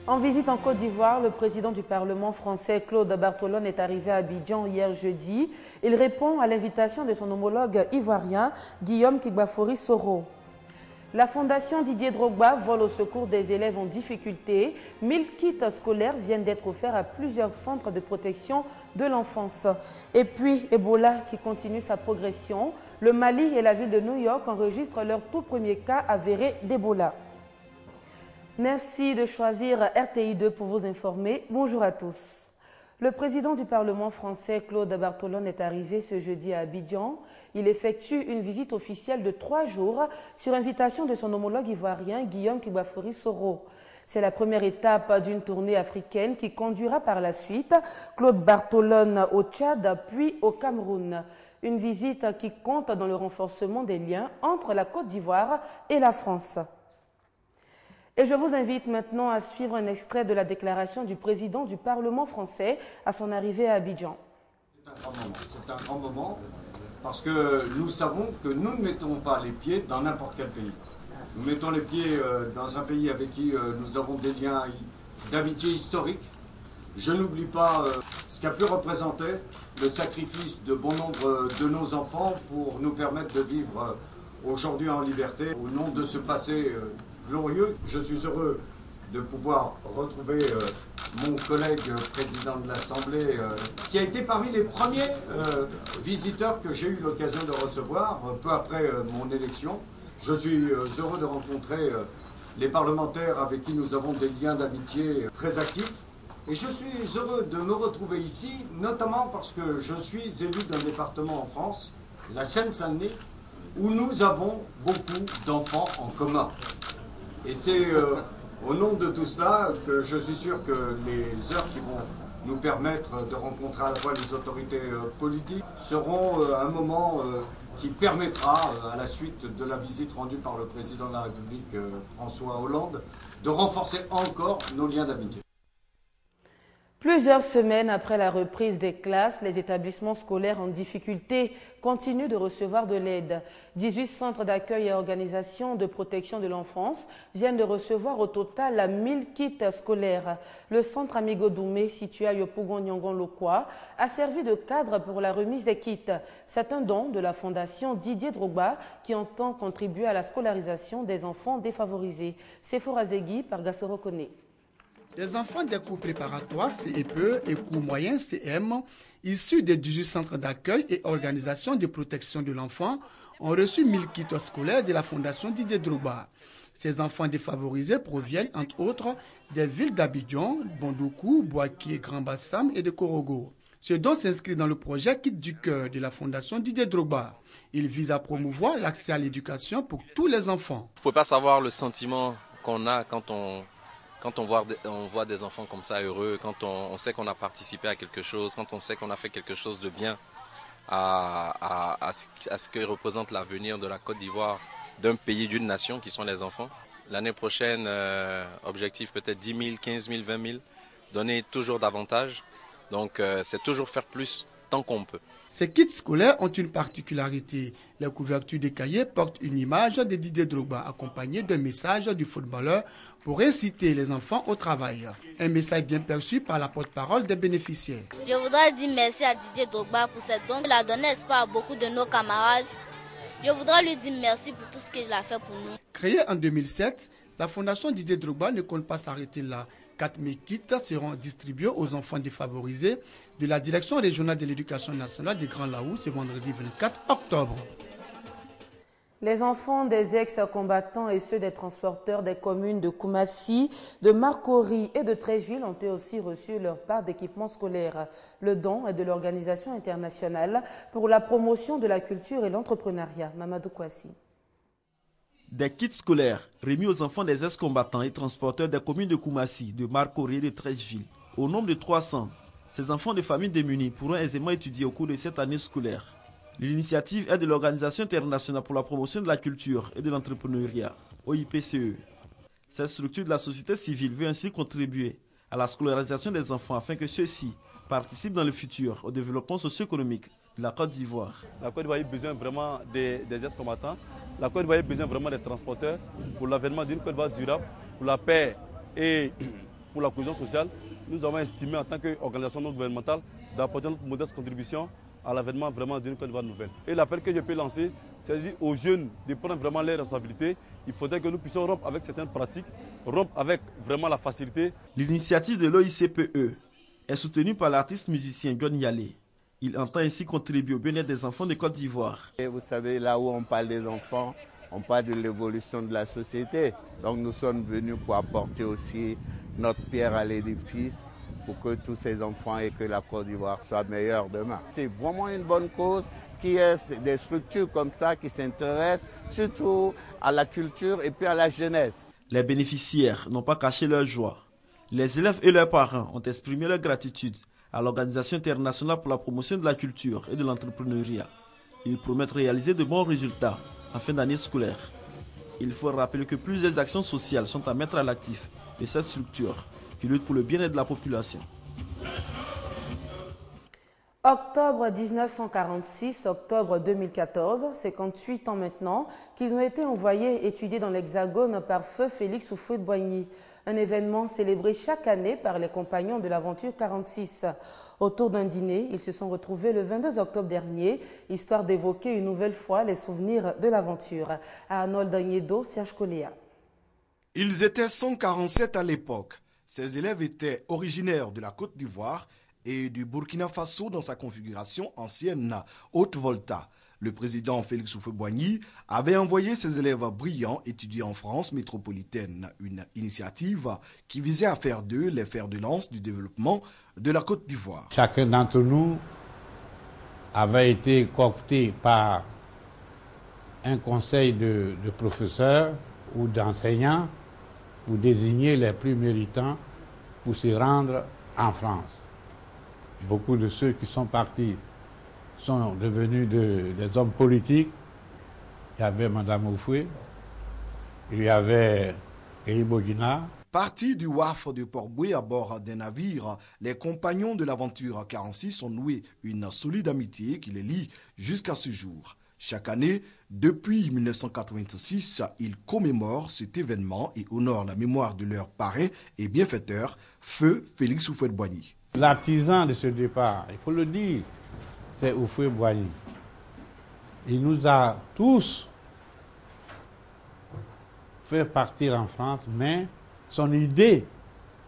En visite en Côte d'Ivoire, le président du Parlement français, Claude Bartolone, est arrivé à Abidjan hier jeudi. Il répond à l'invitation de son homologue ivoirien, Guillaume Kigbafori Soro. La Fondation Didier Drogba vole au secours des élèves en difficulté. 1000 kits scolaires viennent d'être offerts à plusieurs centres de protection de l'enfance. Et puis, Ebola qui continue sa progression. Le Mali et la ville de New York enregistrent leur tout premier cas avéré d'Ebola. Merci de choisir RTI2 pour vous informer. Bonjour à tous. Le président du Parlement français, Claude Bartolone, est arrivé ce jeudi à Abidjan. Il effectue une visite officielle de 3 jours sur invitation de son homologue ivoirien, Guillaume Kigbafori Soro. C'est la première étape d'une tournée africaine qui conduira par la suite Claude Bartolone au Tchad puis au Cameroun. Une visite qui compte dans le renforcement des liens entre la Côte d'Ivoire et la France. Et je vous invite maintenant à suivre un extrait de la déclaration du président du Parlement français à son arrivée à Abidjan. C'est un grand moment parce que nous savons que nous ne mettons pas les pieds dans n'importe quel pays. Nous mettons les pieds dans un pays avec qui nous avons des liens d'amitié historique. Je n'oublie pas ce qu'a pu représenter le sacrifice de bon nombre de nos enfants pour nous permettre de vivre aujourd'hui en liberté au nom de ce passé glorieux. Je suis heureux de pouvoir retrouver mon collègue président de l'Assemblée qui a été parmi les premiers visiteurs que j'ai eu l'occasion de recevoir peu après mon élection. Je suis heureux de rencontrer les parlementaires avec qui nous avons des liens d'amitié très actifs. Et je suis heureux de me retrouver ici, notamment parce que je suis élu d'un département en France, la Seine-Saint-Denis, où nous avons beaucoup d'enfants en commun. Et c'est au nom de tout cela que je suis sûr que les heures qui vont nous permettre de rencontrer à la fois les autorités politiques seront un moment qui permettra, à la suite de la visite rendue par le président de la République, François Hollande, de renforcer encore nos liens d'amitié. Plusieurs semaines après la reprise des classes, les établissements scolaires en difficulté continuent de recevoir de l'aide. 18 centres d'accueil et organisations de protection de l'enfance viennent de recevoir au total 1000 kits scolaires. Le centre Amigo Doumé, situé à Yopougon-Nyangon-Lokwa, a servi de cadre pour la remise des kits. C'est un don de la Fondation Didier Drogba qui entend contribuer à la scolarisation des enfants défavorisés. Sephora Zegui par Gassoro Kone. Des enfants des cours préparatoires CEPE et cours moyens CM, issus des 18 centres d'accueil et organisations de protection de l'enfant, ont reçu 1000 kits scolaires de la Fondation Didier Drogba. Ces enfants défavorisés proviennent, entre autres, des villes d'Abidjan, Bondoukou, Boaké, Grand Bassam et de Korogo. Ce don s'inscrit dans le projet Kit du cœur de la Fondation Didier Drogba. Il vise à promouvoir l'accès à l'éducation pour tous les enfants. Vous ne pouvez pas savoir le sentiment qu'on a quand on voit des enfants comme ça heureux, quand on sait qu'on a participé à quelque chose, quand on sait qu'on a fait quelque chose de bien à ce que représente l'avenir de la Côte d'Ivoire, d'un pays, d'une nation qui sont les enfants. L'année prochaine, objectif peut-être 10 000, 15 000, 20 000, donner toujours davantage. Donc c'est toujours faire plus tant qu'on peut. Ces kits scolaires ont une particularité. La couverture des cahiers porte une image de Didier Drogba accompagnée d'un message du footballeur pour inciter les enfants au travail. Un message bien perçu par la porte-parole des bénéficiaires. Je voudrais dire merci à Didier Drogba pour cette don. Il a donné espoir à beaucoup de nos camarades. Je voudrais lui dire merci pour tout ce qu'il a fait pour nous. Créée en 2007, la Fondation Didier Drogba ne compte pas s'arrêter là. 4000 kits seront distribués aux enfants défavorisés de la Direction régionale de l'éducation nationale de Grand Laou ce vendredi 24 octobre. Les enfants des ex-combattants et ceux des transporteurs des communes de Koumassi, de Marcory et de Treichville ont eux aussi reçu leur part d'équipements scolaires. Le don est de l'Organisation internationale pour la promotion de la culture et l'entrepreneuriat, Mamadou Kouassi. Des kits scolaires remis aux enfants des ex-combattants et transporteurs des communes de Koumassi, de Marcory et de Treichville. Au nombre de 300, ces enfants de familles démunies pourront aisément étudier au cours de cette année scolaire. L'initiative est de l'Organisation internationale pour la promotion de la culture et de l'entrepreneuriat, OIPCE. Cette structure de la société civile veut ainsi contribuer à la scolarisation des enfants afin que ceux-ci participent dans le futur au développement socio-économique de la Côte d'Ivoire. La Côte d'Ivoire a besoin vraiment des ex-combattants. La Côte d'Ivoire a besoin vraiment des transporteurs pour l'avènement d'une Côte d'Ivoire durable, pour la paix et pour la cohésion sociale, nous avons estimé en tant qu'organisation non gouvernementale d'apporter notre modeste contribution à l'avènement vraiment d'une Côte d'Ivoire nouvelle. Et l'appel que je peux lancer, c'est de dire aux jeunes de prendre vraiment leurs responsabilités. Il faudrait que nous puissions rompre avec certaines pratiques, rompre avec vraiment la facilité. L'initiative de l'OICPE est soutenue par l'artiste musicien John Yalé. Il entend ainsi contribuer au bien-être des enfants de Côte d'Ivoire. Et vous savez, là où on parle des enfants, on parle de l'évolution de la société. Donc nous sommes venus pour apporter aussi notre pierre à l'édifice pour que tous ces enfants et que la Côte d'Ivoire soit meilleure demain. C'est vraiment une bonne cause qui est des structures comme ça qui s'intéressent surtout à la culture et puis à la jeunesse. Les bénéficiaires n'ont pas caché leur joie. Les élèves et leurs parents ont exprimé leur gratitude à l'Organisation internationale pour la promotion de la culture et de l'entrepreneuriat. Ils promettent réaliser de bons résultats en fin d'année scolaire. Il faut rappeler que plusieurs actions sociales sont à mettre à l'actif de cette structure qui lutte pour le bien-être de la population. Octobre 1946, octobre 2014, 58 ans maintenant, qu'ils ont été envoyés étudier dans l'Hexagone par feu Félix Houphouët-Boigny. Un événement célébré chaque année par les compagnons de l'aventure 46. Autour d'un dîner, ils se sont retrouvés le 22 octobre dernier, histoire d'évoquer une nouvelle fois les souvenirs de l'aventure. Arnold Agnedo, Serge Coléa. Ils étaient 147 à l'époque. Ces élèves étaient originaires de la Côte d'Ivoire et du Burkina Faso dans sa configuration ancienne Haute-Volta. Le président Félix Houphouët-Boigny avait envoyé ses élèves brillants étudier en France métropolitaine, une initiative qui visait à faire d'eux les fers de lance du développement de la Côte d'Ivoire. Chacun d'entre nous avait été coopté par un conseil de professeurs ou d'enseignants pour désigner les plus méritants pour se rendre en France. Beaucoup de ceux qui sont partis sont devenus des hommes politiques. Il y avait Mme Houphouët, il y avait Eribo Guina. Partis du Wharf de Port-Boué à bord d'un navire, les compagnons de l'aventure 46 ont noué une solide amitié qui les lie jusqu'à ce jour. Chaque année, depuis 1986, ils commémorent cet événement et honorent la mémoire de leur parrain et bienfaiteur, feu Félix Houphouët-Boigny. L'artisan de ce départ, il faut le dire, c'est Houphouët-Boigny. Il nous a tous fait partir en France, mais son idée,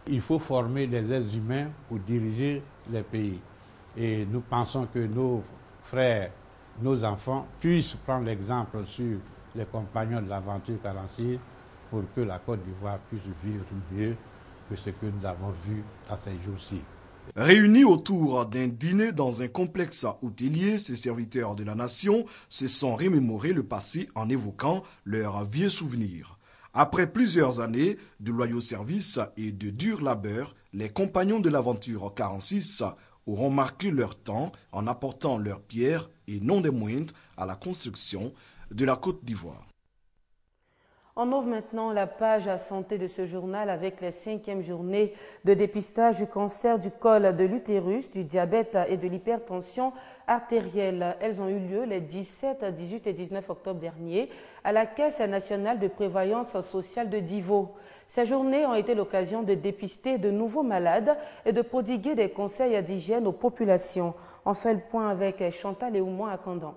il faut former des êtres humains pour diriger les pays. Et nous pensons que nos frères, nos enfants puissent prendre l'exemple sur les compagnons de l'aventure 46 pour que la Côte d'Ivoire puisse vivre mieux que ce que nous avons vu à ces jours-ci. Réunis autour d'un dîner dans un complexe hôtelier, ces serviteurs de la nation se sont remémorés le passé en évoquant leurs vieux souvenirs. Après plusieurs années de loyaux services et de dur labeur, les compagnons de l'aventure 46 auront marqué leur temps en apportant leur pierre, et non des moindres, à la construction de la Côte d'Ivoire. On ouvre maintenant la page à santé de ce journal avec les 5e journées de dépistage du cancer du col de l'utérus, du diabète et de l'hypertension artérielle. Elles ont eu lieu les 17, 18 et 19 octobre dernier à la Caisse nationale de prévoyance sociale de Divo. Ces journées ont été l'occasion de dépister de nouveaux malades et de prodiguer des conseils d'hygiène aux populations. On fait le point avec Chantal Eoumouan à Candan.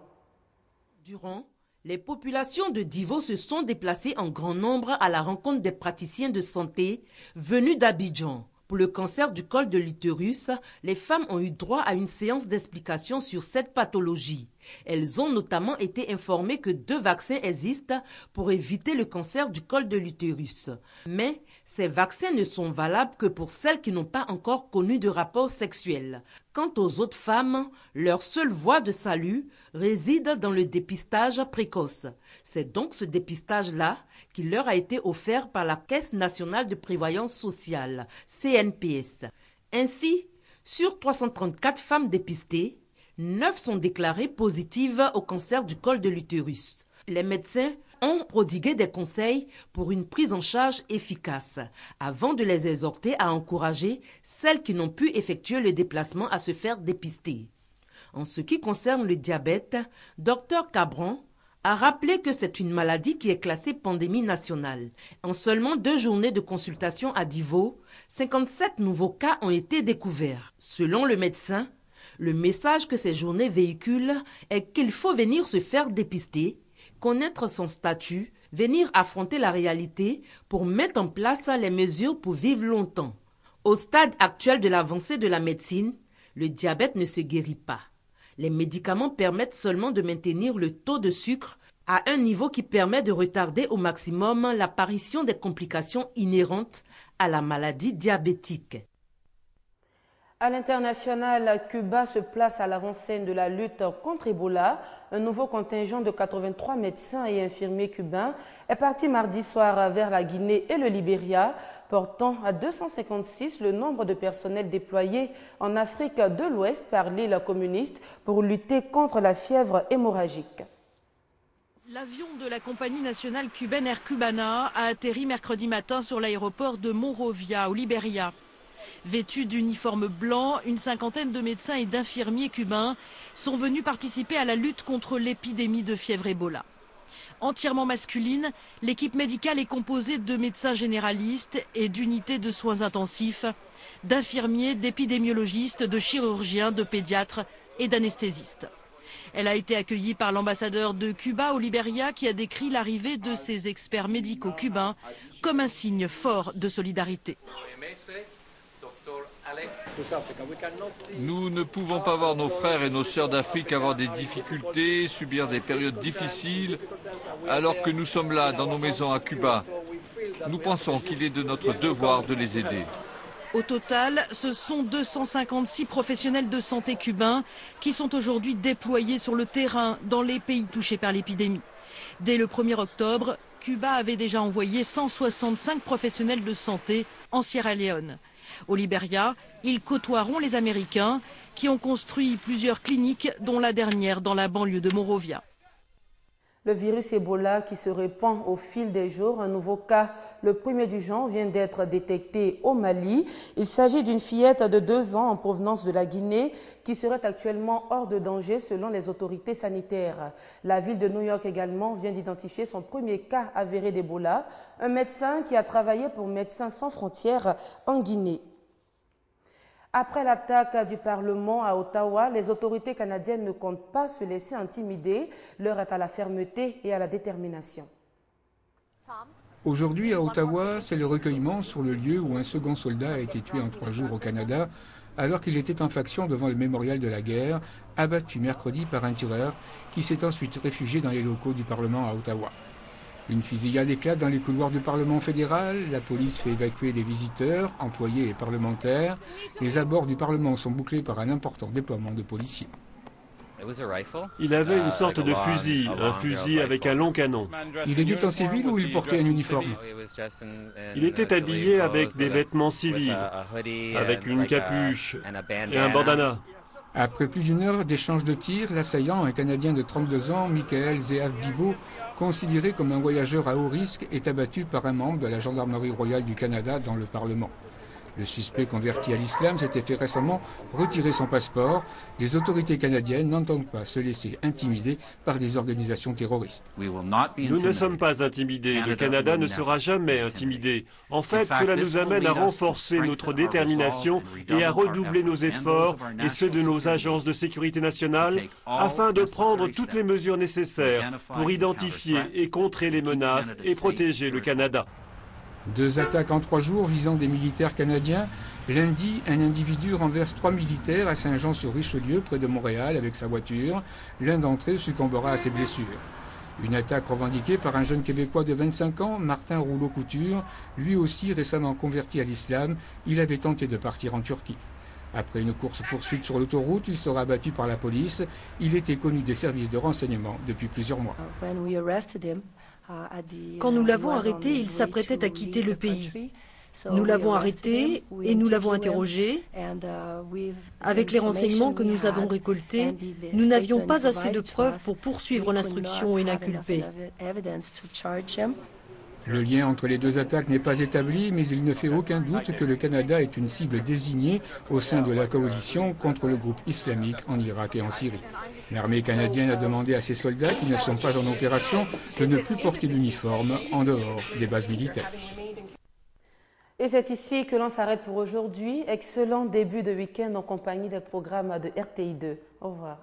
Les populations de Divo se sont déplacées en grand nombre à la rencontre des praticiens de santé venus d'Abidjan. Pour le cancer du col de l'utérus, les femmes ont eu droit à une séance d'explication sur cette pathologie. Elles ont notamment été informées que 2 vaccins existent pour éviter le cancer du col de l'utérus. Mais ces vaccins ne sont valables que pour celles qui n'ont pas encore connu de rapport sexuel. Quant aux autres femmes, leur seule voie de salut réside dans le dépistage précoce. C'est donc ce dépistage-là qui leur a été offert par la Caisse nationale de prévoyance sociale, CNPS. Ainsi, sur 334 femmes dépistées, 9 sont déclarées positives au cancer du col de l'utérus. Les médecins ont prodigué des conseils pour une prise en charge efficace, avant de les exhorter à encourager celles qui n'ont pu effectuer le déplacement à se faire dépister. En ce qui concerne le diabète, Dr Cabran a rappelé que c'est une maladie qui est classée pandémie nationale. En seulement 2 journées de consultation à Divo, 57 nouveaux cas ont été découverts. Selon le médecin, le message que ces journées véhiculent est qu'il faut venir se faire dépister, connaître son statut, venir affronter la réalité pour mettre en place les mesures pour vivre longtemps. Au stade actuel de l'avancée de la médecine, le diabète ne se guérit pas. Les médicaments permettent seulement de maintenir le taux de sucre à un niveau qui permet de retarder au maximum l'apparition des complications inhérentes à la maladie diabétique. À l'international, Cuba se place à l'avant-scène de la lutte contre Ebola. Un nouveau contingent de 83 médecins et infirmiers cubains est parti mardi soir vers la Guinée et le Libéria, portant à 256 le nombre de personnels déployés en Afrique de l'Ouest par l'île communiste pour lutter contre la fièvre hémorragique. L'avion de la compagnie nationale cubaine Air Cubana a atterri mercredi matin sur l'aéroport de Monrovia, au Libéria. Vêtus d'uniformes blancs, une cinquantaine de médecins et d'infirmiers cubains sont venus participer à la lutte contre l'épidémie de fièvre Ebola. Entièrement masculine, l'équipe médicale est composée de médecins généralistes et d'unités de soins intensifs, d'infirmiers, d'épidémiologistes, de chirurgiens, de pédiatres et d'anesthésistes. Elle a été accueillie par l'ambassadeur de Cuba au Libéria qui a décrit l'arrivée de ces experts médicaux cubains comme un signe fort de solidarité. Nous ne pouvons pas voir nos frères et nos sœurs d'Afrique avoir des difficultés, subir des périodes difficiles, alors que nous sommes là, dans nos maisons à Cuba. Nous pensons qu'il est de notre devoir de les aider. Au total, ce sont 256 professionnels de santé cubains qui sont aujourd'hui déployés sur le terrain dans les pays touchés par l'épidémie. Dès le 1er octobre, Cuba avait déjà envoyé 165 professionnels de santé en Sierra Leone. Au Libéria, ils côtoieront les Américains qui ont construit plusieurs cliniques, dont la dernière dans la banlieue de Monrovia. Le virus Ebola qui se répand au fil des jours. Un nouveau cas, le premier du genre, vient d'être détecté au Mali. Il s'agit d'une fillette de 2 ans en provenance de la Guinée qui serait actuellement hors de danger selon les autorités sanitaires. La ville de New York également vient d'identifier son premier cas avéré d'Ebola. Un médecin qui a travaillé pour Médecins sans frontières en Guinée. Après l'attaque du Parlement à Ottawa, les autorités canadiennes ne comptent pas se laisser intimider. L'heure est à la fermeté et à la détermination. Aujourd'hui à Ottawa, c'est le recueillement sur le lieu où un second soldat a été tué en 3 jours au Canada, alors qu'il était en faction devant le mémorial de la guerre, abattu mercredi par un tireur qui s'est ensuite réfugié dans les locaux du Parlement à Ottawa. Une fusillade éclate dans les couloirs du Parlement fédéral, la police fait évacuer des visiteurs, employés et parlementaires. Les abords du Parlement sont bouclés par un important déploiement de policiers. Il avait une sorte de fusil, un fusil avec un long canon. Il était en civil ou il portait un uniforme? Il était habillé avec des vêtements civils, avec une capuche et un bandana. Après plus d'une heure d'échange de tirs, l'assaillant, un Canadien de 32 ans, Michael Zéav Bibo, considéré comme un voyageur à haut risque, est abattu par un membre de la Gendarmerie royale du Canada dans le Parlement. Le suspect converti à l'islam s'était fait récemment retirer son passeport. Les autorités canadiennes n'entendent pas se laisser intimider par des organisations terroristes. Nous ne sommes pas intimidés. Le Canada ne sera jamais intimidé. En fait, cela nous amène à renforcer notre détermination et à redoubler nos efforts et ceux de nos agences de sécurité nationale afin de prendre toutes les mesures nécessaires pour identifier et contrer les menaces et protéger le Canada. 2 attaques en 3 jours visant des militaires canadiens. Lundi, un individu renverse 3 militaires à Saint-Jean-sur-Richelieu, près de Montréal, avec sa voiture. L'un d'entre eux succombera à ses blessures. Une attaque revendiquée par un jeune Québécois de 25 ans, Martin Rouleau-Couture, lui aussi récemment converti à l'islam. Il avait tenté de partir en Turquie. Après une course-poursuite sur l'autoroute, il sera abattu par la police. Il était connu des services de renseignement depuis plusieurs mois. Quand nous l'avons arrêté, il s'apprêtait à quitter le pays. Nous l'avons arrêté et nous l'avons interrogé. Avec les renseignements que nous avons récoltés, nous n'avions pas assez de preuves pour poursuivre l'instruction et l'inculper. Le lien entre les deux attaques n'est pas établi, mais il ne fait aucun doute que le Canada est une cible désignée au sein de la coalition contre le groupe islamique en Irak et en Syrie. L'armée canadienne a demandé à ses soldats qui ne sont pas en opération de ne plus porter d'uniforme en dehors des bases militaires. Et c'est ici que l'on s'arrête pour aujourd'hui. Excellent début de week-end en compagnie des programmes de RTI2. Au revoir.